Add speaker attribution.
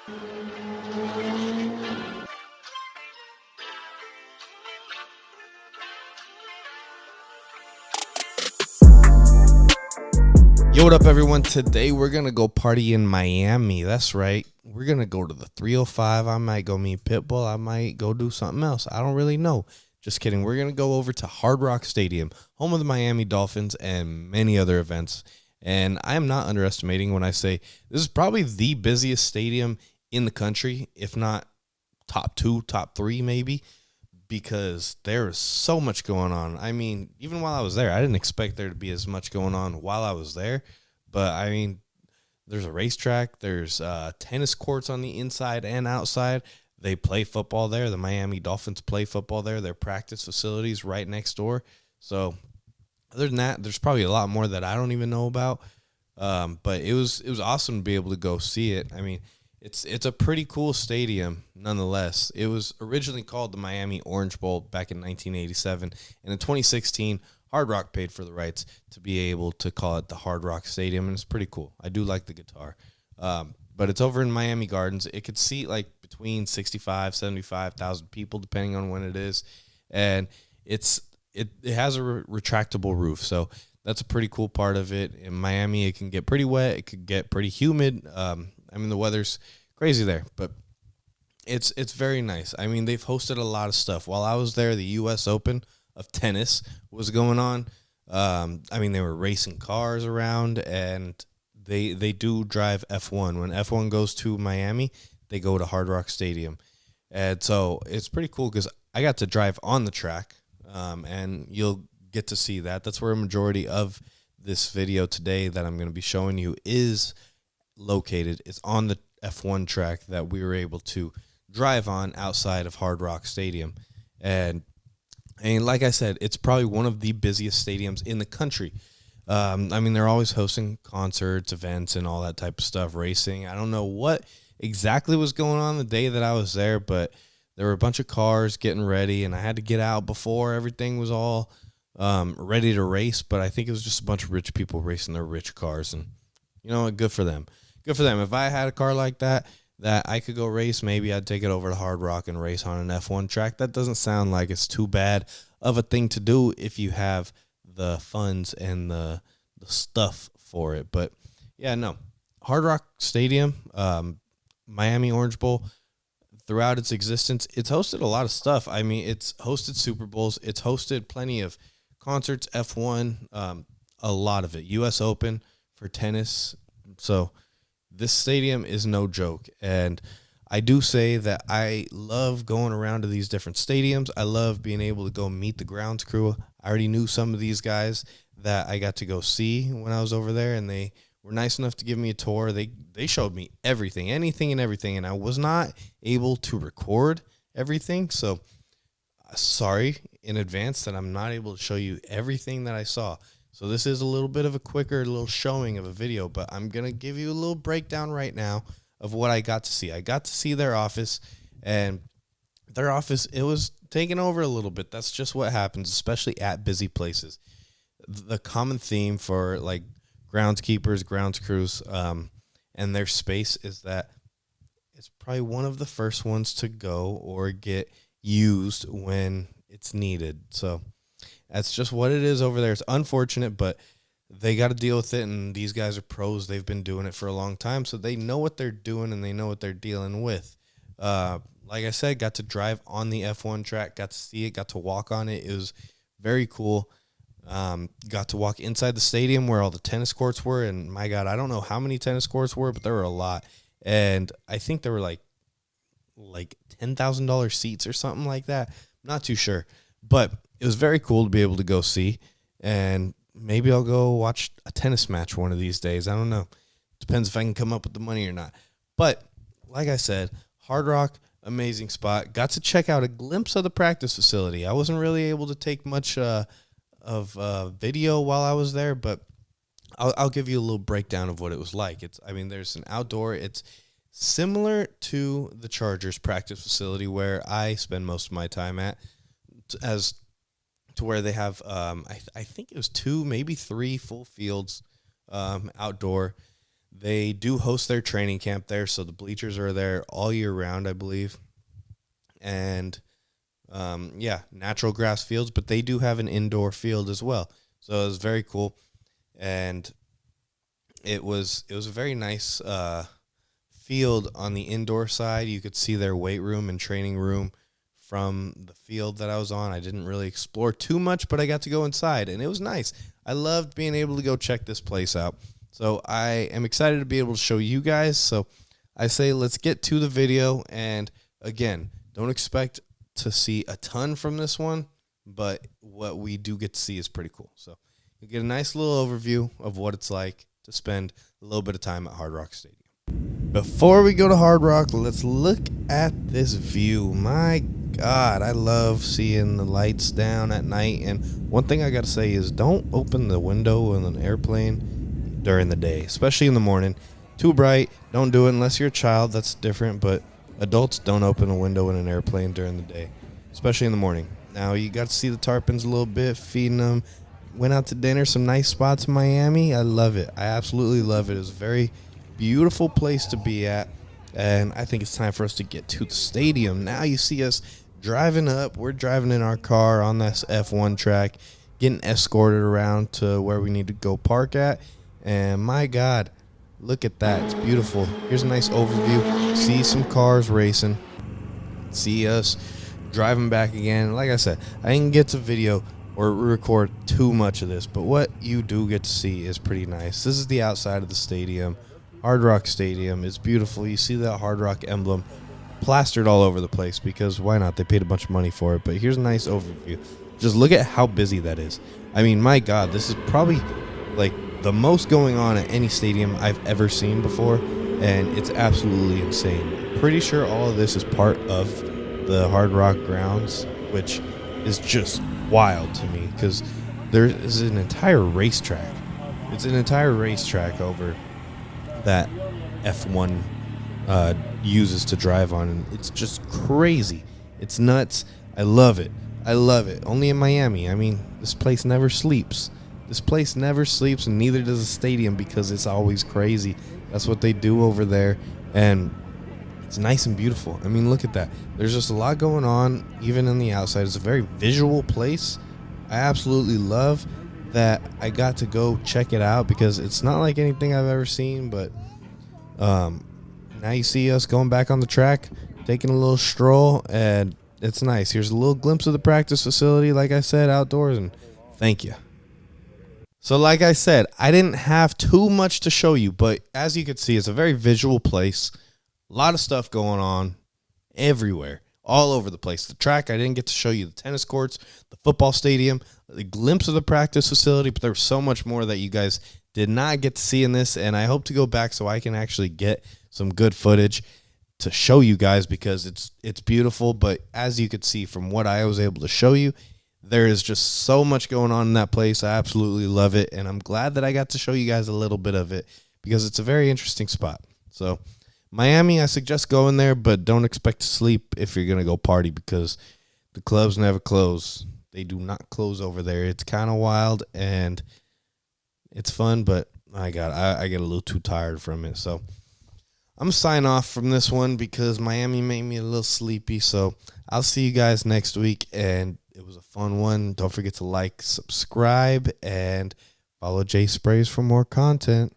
Speaker 1: Yo, what up, everyone? Today we're gonna go party in Miami. That's right. We're gonna go to the 305. I might go meet Pitbull. I might go do something else. I don't really know. Just kidding. We're gonna go over to Hard Rock Stadium, home of the Miami Dolphins and many other events. And I am not underestimating when I say this is probably the busiest stadium in the country, if not top two, top three, maybe, because there is so much going on. I mean, even while I was there, I didn't expect there to be as much going on while I was there. But, I mean, there's a racetrack. There's tennis courts on the inside and outside. They play football there. The Miami Dolphins play football there. Their practice facilities right next door. So, other than that, there's probably a lot more that I don't even know about. But it was awesome to be able to go see it. I mean, it's a pretty cool stadium nonetheless. It was originally called the Miami Orange Bowl back in 1987. And in 2016, Hard Rock paid for the rights to be able to call it the Hard Rock Stadium. And it's pretty cool. I do like the guitar. But it's over in Miami Gardens. It could seat like between 65, 75,000 people, depending on when it is. And it has a retractable roof. So that's a pretty cool part of it. In Miami, it can get pretty wet. It could get pretty humid. I mean, the weather's crazy there, but it's very nice. I mean, they've hosted a lot of stuff. While I was there, the U.S. Open of tennis was going on. I mean, they were racing cars around, and they do drive F1. When F1 goes to Miami, they go to Hard Rock Stadium. And so it's pretty cool because I got to drive on the track, and you'll get to see that. That's where a majority of this video today that I'm going to be showing you is located. It's on the F1 track that we were able to drive on outside of Hard Rock Stadium. And like I said, it's probably one of the busiest stadiums in the country. I mean, they're always hosting concerts, events, and all that type of stuff, racing. I don't know what exactly was going on the day that I was there, but there were a bunch of cars getting ready, and I had to get out before everything was all ready to race. But I think it was just a bunch of rich people racing their rich cars, and you know what? Good for them. Good for them. If I had a car like that I could go race, maybe I'd take it over to Hard Rock and race on an F1 track. That doesn't sound like it's too bad of a thing to do if you have the funds and the stuff for it. But, yeah, no. Hard Rock Stadium, Miami Orange Bowl, throughout its existence, it's hosted a lot of stuff. I mean, it's hosted Super Bowls. It's hosted plenty of concerts, F1, a lot of it. U.S. Open for tennis. So this stadium is no joke. And I do say that I love going around to these different stadiums. I love being able to go meet the grounds crew. I already knew some of these guys that I got to go see when I was over there, and they were nice enough to give me a tour. They showed me everything, anything and everything, and I was not able to record everything. So sorry in advance that I'm not able to show you everything that I saw. So this is a little bit of a quicker little showing of a video, but I'm going to give you a little breakdown right now of what I got to see. I got to see their office, and their office, it was taken over a little bit. That's just what happens, especially at busy places. The common theme for like groundskeepers, grounds crews, and their space is that it's probably one of the first ones to go or get used when it's needed. So that's just what it is over there. It's unfortunate, but they got to deal with it, and these guys are pros. They've been doing it for a long time, so they know what they're doing, and they know what they're dealing with. Like I said, got to drive on the F1 track, got to see it, got to walk on it. It was very cool. Got to walk inside the stadium where all the tennis courts were, and my God, I don't know how many tennis courts were, but there were a lot. And I think there were like $10,000 seats or something like that. I'm not too sure, but it was very cool to be able to go see, and maybe I'll go watch a tennis match one of these days. I don't know. Depends if I can come up with the money or not. But like I said, Hard Rock, amazing spot. Got to check out a glimpse of the practice facility. I wasn't really able to take much of video while I was there, but I'll give you a little breakdown of what it was like. There's an outdoor. It's similar to the Chargers practice facility where I spend most of my time at, as to where they have, I think it was 2, maybe 3 full fields outdoor They do host their training camp there, so the bleachers are there all year round, I believe. And yeah, natural grass fields, but they do have an indoor field as well. So it was very cool, and it was a very nice field on the indoor side. You could see their weight room and training room from the field that I was on. I didn't really explore too much, but I got to go inside, and it was nice. I loved being able to go check this place out. So I am excited to be able to show you guys. So I say let's get to the video. And again, don't expect to see a ton from this one, but what we do get to see is pretty cool. So you get a nice little overview of what it's like to spend a little bit of time at Hard Rock Stadium. Before we go to Hard Rock, let's look at this view. My God, I love seeing the lights down at night. And one thing I got to say is don't open the window in an airplane during the day, especially in the morning. Too bright. Don't do it unless you're a child. That's different. But adults don't open a window in an airplane during the day, especially in the morning. Now, you got to see the tarpons a little bit, feeding them. Went out to dinner, some nice spots in Miami. I love it. I absolutely love it. It's a very beautiful place to be at. And I think it's time for us to get to the stadium. Now you see us driving up. We're driving in our car on this F1 track, getting escorted around to where we need to go park at. And my God, look at that. It's beautiful. Here's a nice overview. See some cars racing. See us driving back again. Like I said, I didn't get to video or record too much of this, but what you do get to see is pretty nice. This is the outside of the stadium. Hard Rock Stadium is beautiful. You see that Hard Rock emblem plastered all over the place because why not? They paid a bunch of money for it. But here's a nice overview. Just look at how busy that is. I mean, my God, this is probably like the most going on at any stadium I've ever seen before, and it's absolutely insane. Pretty sure all of this is part of the Hard Rock grounds, which is just wild to me because there is an entire racetrack. It's an entire racetrack over that F1 uses to drive on, and it's just crazy. It's nuts. I love it. I love it. Only in Miami. I mean, this place never sleeps. This place never sleeps, and neither does the stadium because it's always crazy. That's what they do over there, and it's nice and beautiful. I mean, look at that. There's just a lot going on, even on the outside. It's a very visual place. I absolutely love that I got to go check it out because it's not like anything I've ever seen, but now you see us going back on the track, taking a little stroll, and it's nice. Here's a little glimpse of the practice facility, like I said, outdoors, and thank you. So like I said, I didn't have too much to show you, but as you can see, it's a very visual place. A lot of stuff going on everywhere, all over the place. The track, I didn't get to show you the tennis courts, the football stadium, the glimpse of the practice facility, but there was so much more that you guys did not get to see in this, and I hope to go back so I can actually get some good footage to show you guys because it's beautiful. But as you could see from what I was able to show you, there is just so much going on in that place. I absolutely love it, and I'm glad that I got to show you guys a little bit of it because it's a very interesting spot. So Miami, I suggest going there, but don't expect to sleep if you're going to go party because the clubs never close. They do not close over there. It's kind of wild, and it's fun, but I get a little too tired from it. So I'm going to sign off from this one because Miami made me a little sleepy. So I'll see you guys next week, and it was a fun one. Don't forget to like, subscribe, and follow J.Sprays for more content.